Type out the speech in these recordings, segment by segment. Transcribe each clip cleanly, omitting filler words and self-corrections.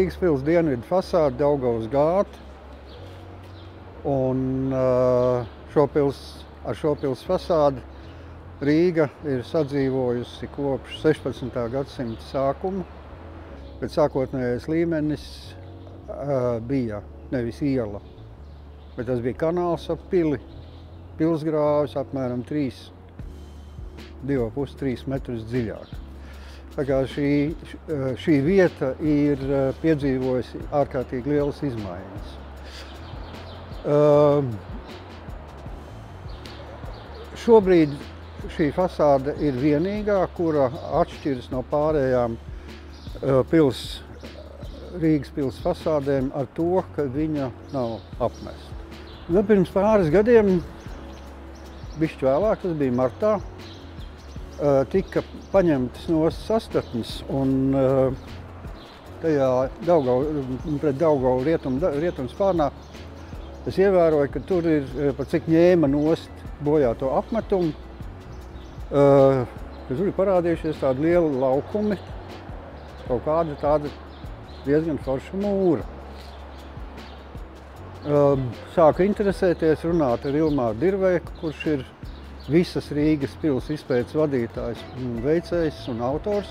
Rīgas pils dienvidu fasāde, Daugavas gāta. Un ar šo pils fasādi Rīga ir sadzīvojusi kopš 16. gadsimta sākuma, bet sākotnējais līmenis bija nevis iela, bet tas bija kanāls ap pili, pilsgrāvis apmēram 2,5–3 metrus dziļāk. Tā kā šī vieta ir piedzīvojusi ārkārtīgi lielas izmaiņas. Šobrīd šī fasāde ir vienīgā, kura atšķiras no pārējām Rīgas pils fasādēm ar to, ka viņa nav apmesta. Pirms pāris gadiem, bišķi vēlāk, tas bija martā, tika paņemtas nost sastatnes un tajā pret Daugavu rietumu spārnā es ievēroju, ka tur ir, par cik ņēma nost bojāto apmetumu, ka tur ir parādījušies tādi lieli laukumi, kaut kāda tāda diezgan forša mūra. Sāku interesēties, runāt ar Ilmāru Dirvēku, kurš ir visas Rīgas pils izpētes vadītājs, veicējs un autors.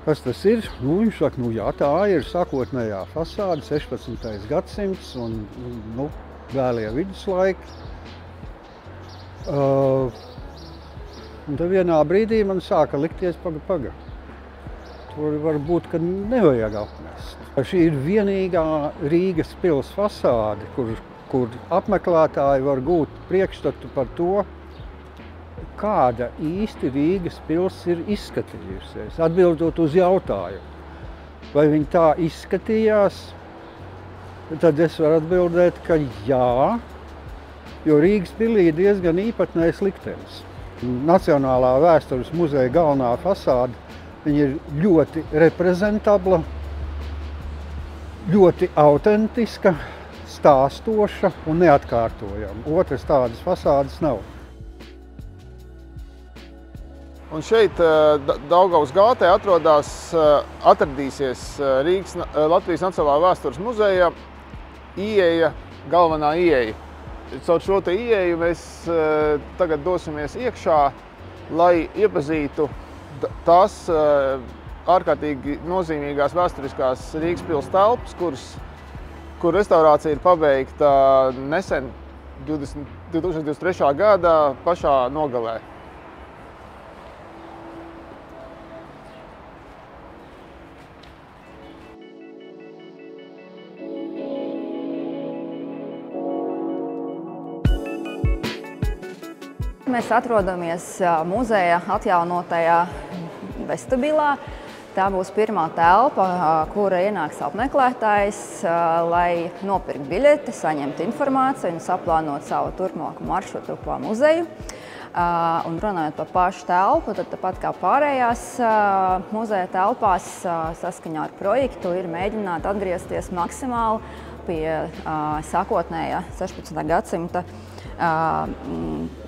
Kas tas ir? Viņš saka, jā, tā ir sākotnējā fasāde, 16. gadsimts un vēlie viduslaiki. Un tad vienā brīdī man sāka likties paga. Tur varbūt, ka nevajag apmest. Šī ir vienīgā Rīgas pils fasāde, kur apmeklētāji var gūt priekšstatu par to, kāda īsti Rīgas pils ir izskatījusies. Atbildot uz jautājumu, vai viņa tā izskatījās, tad es varu atbildēt, ka jā, jo Rīgas pilī ir diezgan īpatnējs liktenis. Nacionālā vēstures muzeja galvenā fasāde, viņa ir ļoti reprezentabla, ļoti autentiska, stāstoša un neatkārtojama. Otras tādas fasādes nav. Un šeit Daugavas gātē atradīsies Latvijas Nacionālā vēstures muzeja ieeja, galvenā ieeja. Caur šo te ieeju mēs tagad dosimies iekšā, lai iepazītu tās ārkārtīgi nozīmīgās vēsturiskās Rīgas pils telpas, kur restaurācija ir pabeigta nesen 2023. gada pašā nogalē. Mēs atrodamies muzeja atjaunotajā vestibilā. Tā būs pirmā telpa, kura ienāks apmeklētājs, lai nopirkt biļeti, saņemt informāciju un saplānot savu turpmāku maršrutu pa muzeju. Un runājot par pašu telpu, tad tāpat kā pārējās muzeja telpās, saskaņā ar projektu ir mēģināt atgriezties maksimāli pie sākotnējā 16. gadsimta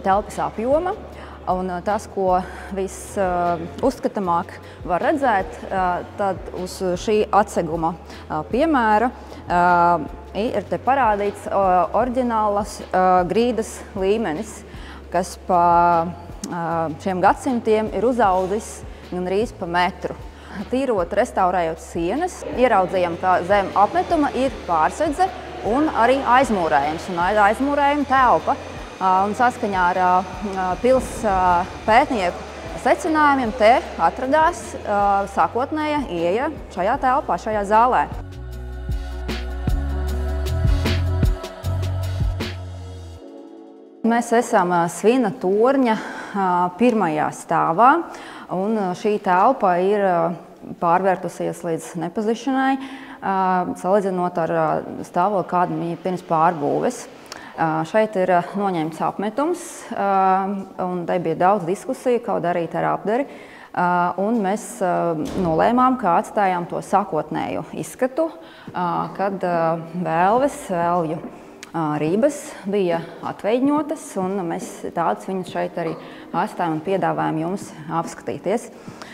telpas apjoma. Un tas, ko visuzskatāmāk var redzēt, tad uz šī atseguma piemēra ir te parādīts oriģinālas grīdas līmenis, kas pa šiem gadsimtiem ir uzaudzis gandrīz pa metru. Tīrot, restaurējot sienas, ieraudzījām, ka zem apmetuma ir pārsedze un arī aizmūrējums un aizmūrējuma telpa. Un saskaņā ar pils pētnieku secinājumiem te atradās sākotnēja ieeja šajā telpā, šajā zālē. Mēs esam Svina torņa pirmajā stāvā, un šī telpa ir pārvērtusies līdz nepazīšanai, salīdzinot ar stāvokli, kāda bija pirms pārbūves. Šeit ir noņemts apmetums, un te bija daudz diskusiju, ko darīt ar apdari. Un mēs nolēmām, ka atstājām to sākotnēju izskatu, kad vēlju rības bija atveidņotas, un mēs tādus viņus šeit arī atstājam un piedāvājam jums apskatīties.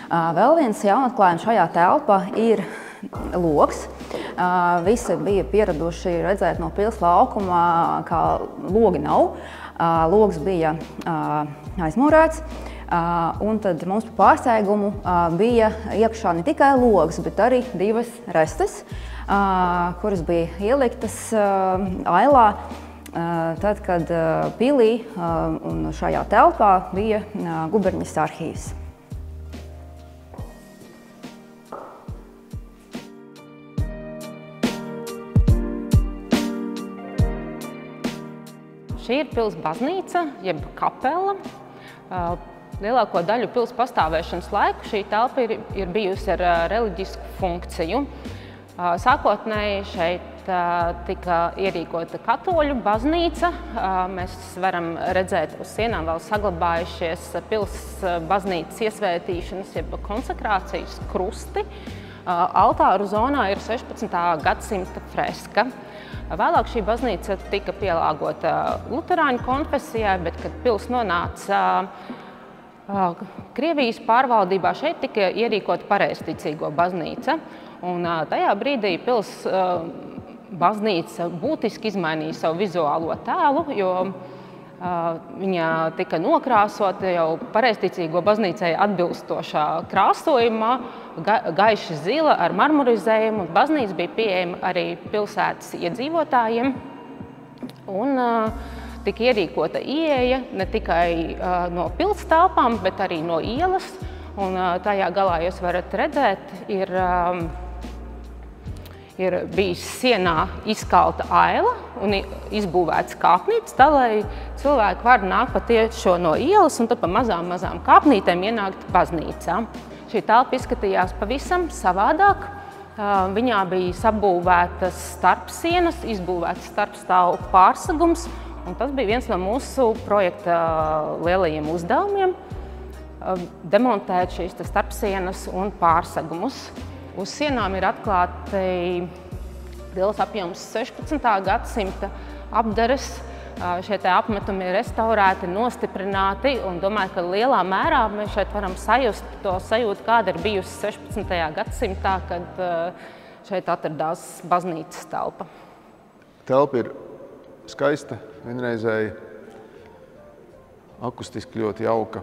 Vēl viens jaunatklājums šajā telpā ir logs. Visi bija pieraduši redzēt no pils laukuma, ka logi nav. Logs bija aizmūrēts. Un tad mums par pārsteigumu bija iekšā ne tikai logs, bet arī divas restes, kuras bija ieliktas ailā, tad, kad pilī un šajā telpā bija guberņas arhīvs. Šī ir pils baznīca, jeb kapela. Lielāko daļu pils pastāvēšanas laiku šī telpa ir bijusi ar reliģisku funkciju. Sākotnēji šeit tika ierīkota katoļu baznīca. Mēs varam redzēt uz sienām vēl saglabājušies pils baznīcas iesvētīšanas, jeb konsekrācijas krusti. Altāru zonā ir 16. gadsimta freska. Vēlāk šī baznīca tika pielāgota luterāņu konfesijai, bet, kad pils nonāca Krievijas pārvaldībā, šeit tika ierīkota pareizticīgo baznīca. Un tajā brīdī pils baznīca būtiski izmainīja savu vizuālo tēlu, jo viņa tika nokrāsota jau pareizticīgo baznīcai atbilstošā krāsojumā, gaiši zila ar marmorizējumu. Baznīca bija pieejama arī pilsētas iedzīvotājiem. Un tika ierīkota ieeja ne tikai no pils telpām, bet arī no ielas. Un tajā galā jūs varat redzēt, ir bijis sienā izkalta aila un izbūvēts kāpnītes, tā lai cilvēki var nākt pa tiešo no ielas un tad pa mazām kāpnītēm ienākt baznīcā. Šī telpa izskatījās pavisam savādāk. Viņā bija sabūvētas starpsienas, izbūvēts starpstāvu pārsegums. Un tas bija viens no mūsu projekta lielajiem uzdevumiem – demontēt šīs starpsienas un pārsegumus. Uz sienām ir atklāti liels apjoms 16. gadsimta apdares. Šie apmetumi ir restaurēti, nostiprināti, un domāju, ka lielā mērā mēs šeit varam sajust to sajūtu, kāda ir bijusi 16. gadsimtā, kad šeit atradās baznīcas telpa. Telpa ir skaista, vienreizēji, akustiski ļoti jauka,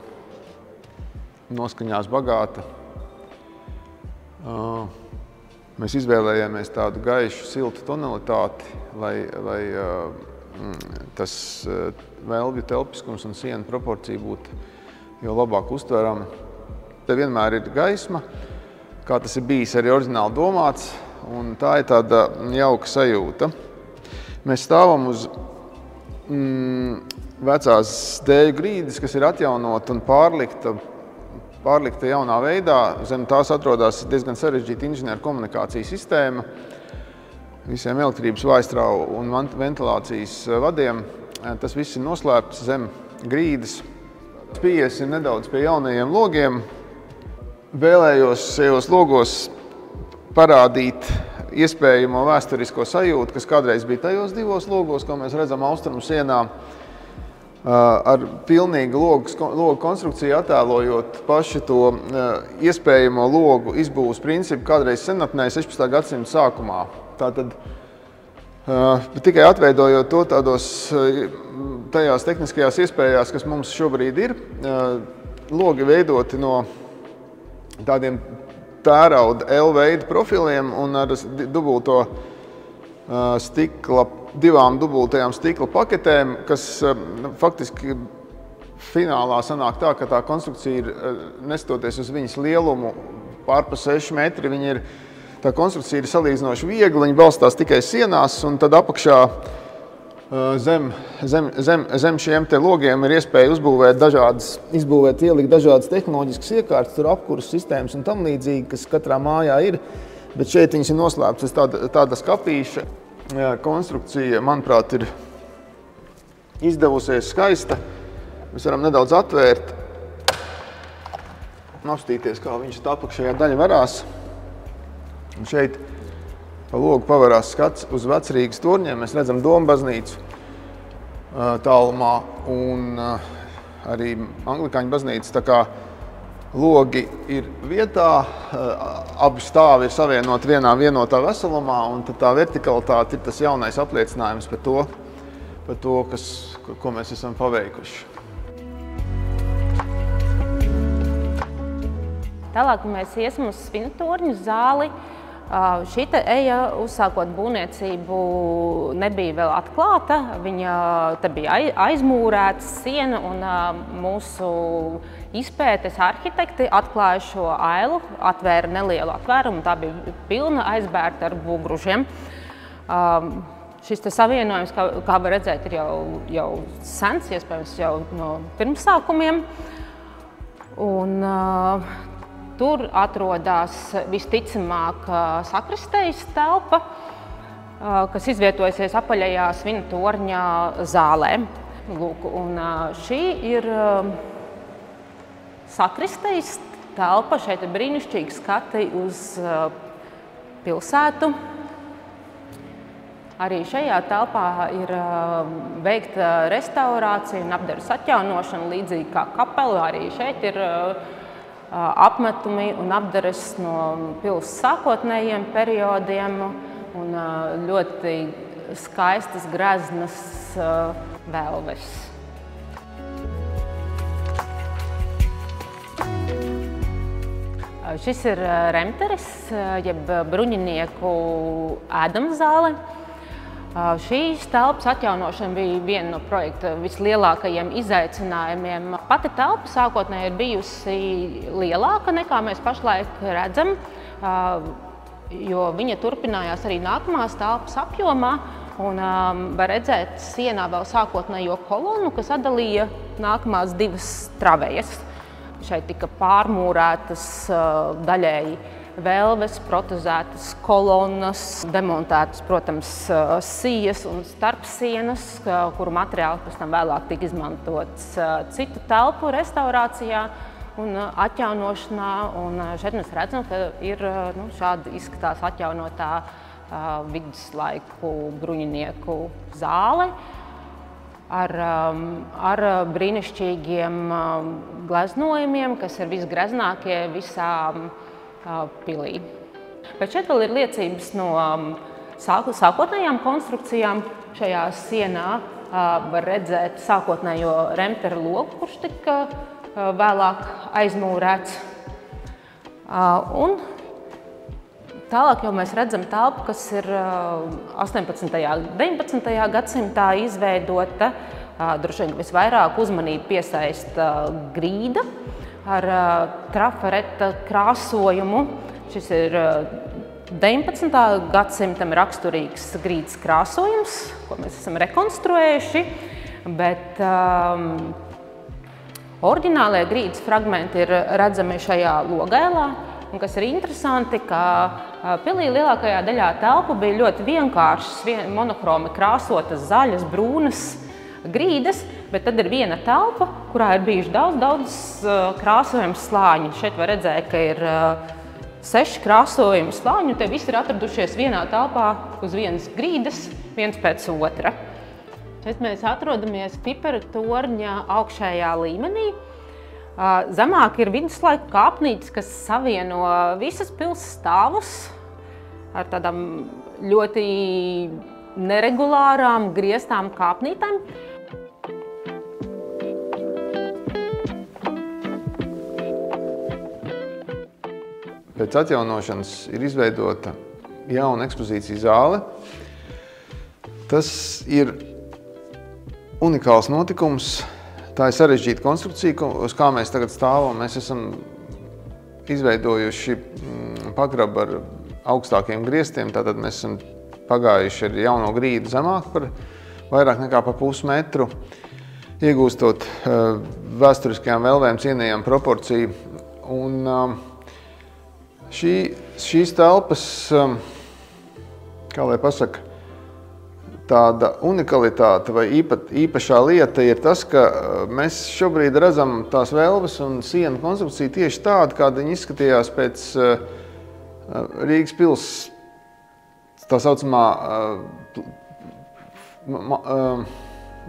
noskaņās bagāta. Mēs izvēlējāmies tādu gaišu, siltu tonalitāti, lai tas velvju telpiskums un sienu proporcija būtu jau labāk uztverama. Te vienmēr ir gaisma, kā tas ir bijis arī oriģināli domāts, un tā ir tāda jauka sajūta. Mēs stāvam uz vecās dēļu grīdas, kas ir atjaunota un pārlikta jaunā veidā. Zem tās atrodas diezgan sarežģīta inženieru komunikācijas sistēma. Visiem elektrības vājstrāvu un ventilācijas vadiem. Tas viss ir noslēpts zem grīdas. Pieejas ir nedaudz pie jaunajiem logiem. Vēlējos šajos logos parādīt iespējamo vēsturisko sajūtu, kas kādreiz bija tajos divos logos, ko mēs redzam austrumu sienā, ar pilnīgu logu konstrukciju attēlojot paši to iespējamo logu izbūves principu kādreiz senatnē 16. gadsimta sākumā. Tātad tikai atveidojot to tajās tehniskajās iespējās, kas mums šobrīd ir, logi veidoti no tādiem tērauda L-veida profiliem un ar divām dubultajām stikla paketēm, kas faktiski finālā sanāk tā, ka tā konstrukcija ir, nestoties uz viņas lielumu, pārpa 6 metri, tā konstrukcija ir salīdzinoši viegla, viņa balstās tikai sienās, un tad apakšā zem šiem te logiem ir iespēja ielikt dažādas tehnoloģiskas iekārtas, tur apkuras sistēmas un tam līdzīgi, kas katrā mājā ir, bet šeit viņas ir noslēptas tāda skapīša. Konstrukcija, manuprāt, ir izdevusies skaista. Mēs varam nedaudz atvērt, nostīties, kā viņš tā apakšējā daļa varās. Un šeit pa logu pavarās skats uz Vecrīgas torņiem. Mēs redzam Domu baznīcu tālumā un arī Anglikāņu baznīcu. Tā kā Logi ir vietā, abi stāvi ir savienoti vienā vienotā veselumā, un tad tā vertikalitāte ir tas jaunais apliecinājums par to, ko mēs esam paveikuši. Tālāk mēs iesim uz Svinatorņu zāli. Šī eja, uzsākot būvniecību, nebija vēl atklāta. Te bija aizmūrēta siena, un mūsu izpētes arhitekti atklāja šo ailu, atvēra nelielu atvērumu, tā bija pilna aizbērta ar būgružiem. Šis savienojums, kā var redzēt, ir jau sens, iespējams jau no pirmsākumiem. Un, tur atrodas visticamāk sakristejas telpa, kas izvietojusies apaļajā Svinatorņa zālē. Lūk, un šī ir sakristejas telpa, šeit ir brīnišķīgi skati uz pilsētu. Arī šajā telpā ir veikta restaurācija un apdares atjaunošana, līdzīgi kā kapela. Arī šeit ir apmetumi un apdares no pils sākotnējiem periodiem un ļoti skaistas greznas velves. Šis ir Remteris, jeb bruņinieku ēdamzāle. Šīs telpas atjaunošana bija viena no projekta vislielākajiem izaicinājumiem. Pati telpa sākotnēji ir bijusi lielāka nekā mēs pašlaik redzam, jo viņa turpinājās arī nākamās telpas apjomā. Un var redzēt sienā vēl sākotnējo kolonu, kas atdalīja nākamās divas travejas. Šeit tika pārmūrētas daļēji velves, protezētas kolonas, demontētas, protams, sijas un starpsienas, kuru materiāli pēc tam vēlāk tika izmantots citu telpu restaurācijā un atjaunošanā. Un šeit mēs redzam, ka ir šādi izskatās atjaunotā viduslaiku bruņinieku zāle ar brīnišķīgiem gleznojumiem, kas ir visgreznākie visā pilī. Bet šeit vēl ir liecības no sākotnējām konstrukcijām. Šajā sienā var redzēt sākotnējo Remtera logu, kurš tika vēlāk aizmūrēts. Un tālāk jau mēs redzam telpu, kas ir 18. un 19. gadsimtā izveidota. Droši vien visvairāk uzmanību piesaista grīda ar trafareta krāsojumu. Šis ir 19. gadsimtam raksturīgs grīdas krāsojums, ko mēs esam rekonstruējuši, bet oriģinālie grīdas fragmenti ir redzami šajā logailā. Un kas ir interesanti, ka pilī lielākajā daļā telpu bija ļoti vienkāršas, monokromi krāsotas, zaļas, brūnas grīdas, bet tad ir viena telpa, kurā ir bijuši daudz krāsojumu slāņu. Šeit var redzēt, ka ir 6 krāsojumu slāņi, un tie visi ir atradušies vienā telpā uz vienas grīdas, viens pēc otra. Šeit mēs atrodamies Pipera torņa augšējā līmenī. Zemāk ir viduslaiku kāpnītes, kas savieno visas pils stāvus ar tādām ļoti neregulārām grieztām kāpnītēm. Pēc atjaunošanas ir izveidota jauna ekspozīcija zāle. Tas ir unikāls notikums. Tā ir sarežģīta konstrukcija, uz kā mēs tagad stāvam. Mēs esam izveidojuši pagrabu ar augstākiem griestiem. Tātad mēs esam pagājuši ar jauno grīdu zemāk par vairāk nekā pa pusmetru, iegūstot vēsturiskajām velvēm cienījām proporciju. Un šīs telpas, kā lai pasaka, tāda unikalitāte vai īpašā lieta ir tas, ka mēs šobrīd redzam tās velves un sienu konstrukciju tieši tādu, kāda viņi izskatījās pēc Rīgas pils, tā saucamā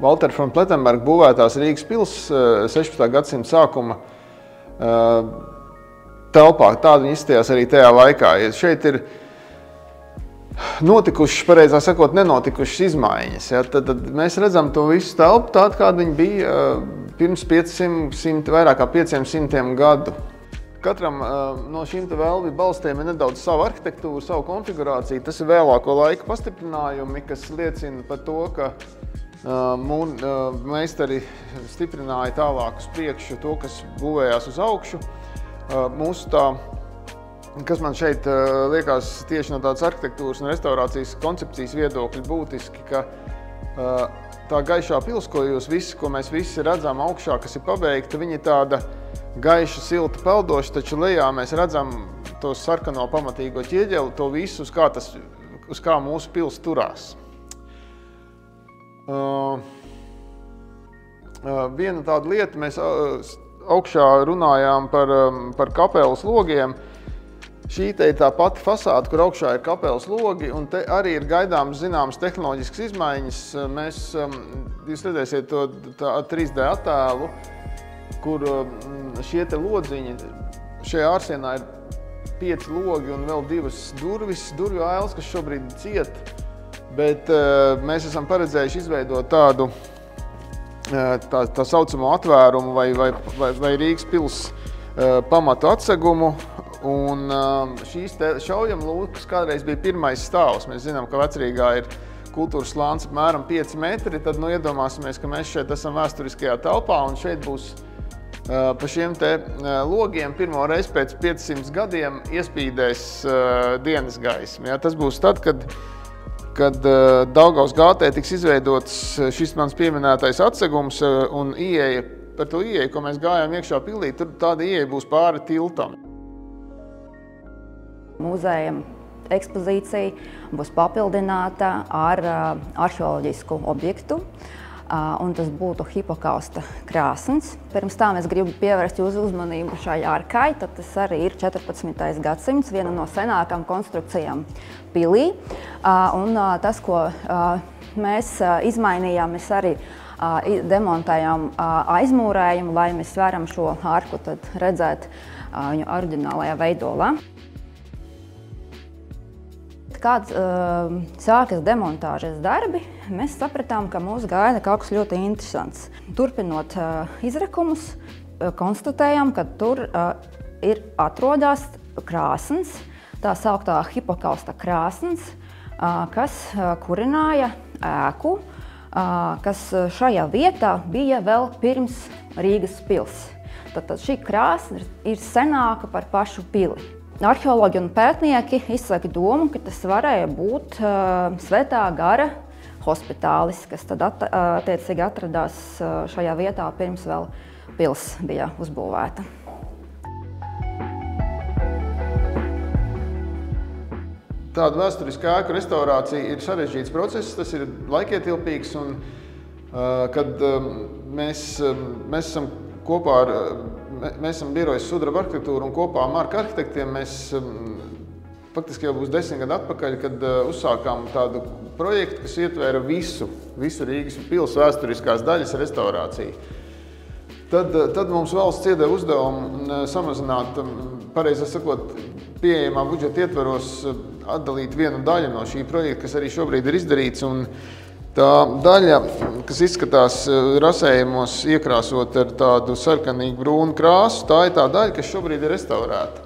Walter von Plettenberga būvētās Rīgas pils 16. gadsimta sākuma telpā. Tāda viņa izskatījās arī tajā laikā. Ja šeit ir notikušas, pareizā sakot, nenotikušas izmaiņas. Ja? Tad mēs redzam to visu telpu tādu, kāda viņa bija pirms 500, vairāk kā 500 gadu. Katram no šīm velvju balstiem ir nedaudz sava arhitektūra, savu konfigurāciju. Tas ir vēlāko laiku pastiprinājumi, kas liecina par to, ka meistari stiprināja tālāk uz priekšu to, kas būvējās uz augšu. Mūsu tā, kas man šeit liekas tieši no tādas arhitektūras un restaurācijas koncepcijas viedokļa būtiski, ka tā gaišā pils, ko mēs visi redzam augšā, kas ir pabeigta, viņa ir tāda gaiša, silta, peldoša, taču lejā mēs redzam to sarkano pamatīgo ķieģeli, to visu, uz kā mūsu pils turās. Viena tāda lieta, mēs augšā runājām par kapelas logiem. Šī te ir tā pati fasāde, kur augšā ir kapelas logi, un te arī ir gaidāmas zināmas tehnoloģiskas izmaiņas. Jūs redzēsiet to 3D attēlu, kur šie te lodziņi, šajā ārsienā ir 5 logi un vēl 2 durvju ailes, kas šobrīd ciet, bet mēs esam paredzējuši izveidot tādu tā saucamo atvērumu vai Rīgas pils pamatu atsegumu. Un šīs šaujamlūkas kādreiz bija pirmais stāvs. Mēs zinām, ka Vecrīgā ir kultūras slānis apmēram 5 metri, tad iedomāsimies, ka mēs šeit esam vēsturiskajā telpā un šeit būs pa šiem te logiem pirmo reizi pēc 500 gadiem iespīdēs dienas gaisma. Ja, tas būs tad, kad Daugavas gātē tiks izveidots šis mans pieminētais atsegums un ieeja, par to ieeju, ko mēs gājām iekšā pilī, tur tāda ieeja būs pāri tiltam. Mūzejam ekspozīcija būs papildināta ar arheoloģisku objektu, un tas būtu Hipokausta krāsns. Pirms tam es gribu pievērst jūsu uzmanību šai arkai, tad tas arī ir 14. gadsimts, viena no senākām konstrukcijām pilī. Un tas, ko mēs izmainījām, mēs arī demontējām aizmūrējumu, lai mēs varam šo arku tad redzēt viņu oriģinālajā veidolā. Kad sākas demontāžas darbi, mēs sapratām, ka mūs gaida kaut kas ļoti interesants. Turpinot izrakumus, konstatējām, ka tur atrodas krāsns, tā sauktā Hipokausta krāsns, kas kurināja ēku, kas šajā vietā bija vēl pirms Rīgas pils. Tad šī krāsna ir senāka par pašu pili. Arheologi un pētnieki izsaka domu, ka tas varēja būt Svētā gara hospitālis, kas tad attiecīgi atradās šajā vietā pirms vēl pils bija uzbūvēta. Tāda vēsturiska ēku restaurācija ir sarežģīts process, tas ir laikietilpīgs, un kad mēs esam kopā ar Mēs esam birojas Sudraba arhitektūra un kopā ar Marka arhitektiem mēs faktiski jau būs 10 gadu atpakaļ, kad uzsākām tādu projektu, kas ietvēra visu Rīgas pils vēsturiskās daļas restaurāciju. Tad mums valsts iedeva uzdevumu samazināt, pareizāk sakot, pieejamā budžeta ietvaros atdalīt vienu daļu no šī projekta, kas arī šobrīd ir izdarīts. Un tā daļa, kas izskatās rasējumos iekrāsot ar tādu sarkanīgu brūnu krāsu, tā ir tā daļa, kas šobrīd ir restaurēta.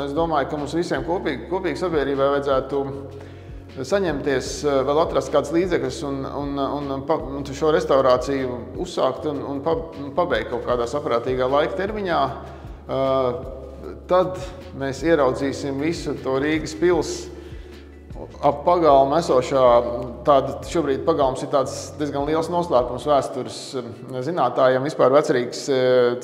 Es domāju, ka mums visiem kopīgi sabiedrībai vajadzētu saņemties, vēl atrast kāds līdzekļus un šo restaurāciju uzsākt un pabeigt kaut kādā saprātīgā laika termiņā. Tad mēs ieraudzīsim visu to Rīgas pils ap pagalmu esošā, šobrīd pagalms ir tāds diezgan liels noslēpums vēstures zinātājiem, vispār Vecrīgas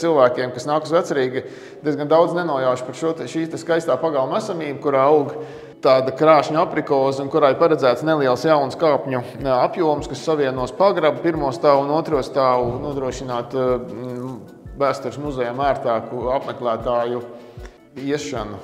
cilvēkiem, kas nāk uz Vecrīgu, diezgan daudz nenojauš par šī skaistā pagalma esamību, kurā aug tāda krāšņa aprikoze un kurā ir paredzēts neliels jauns kāpņu apjoms, kas savienos pagrabu, pirmo stāvu un otro stāvu, nodrošināt vēstures muzejam ērtāku apmeklētāju iešanu.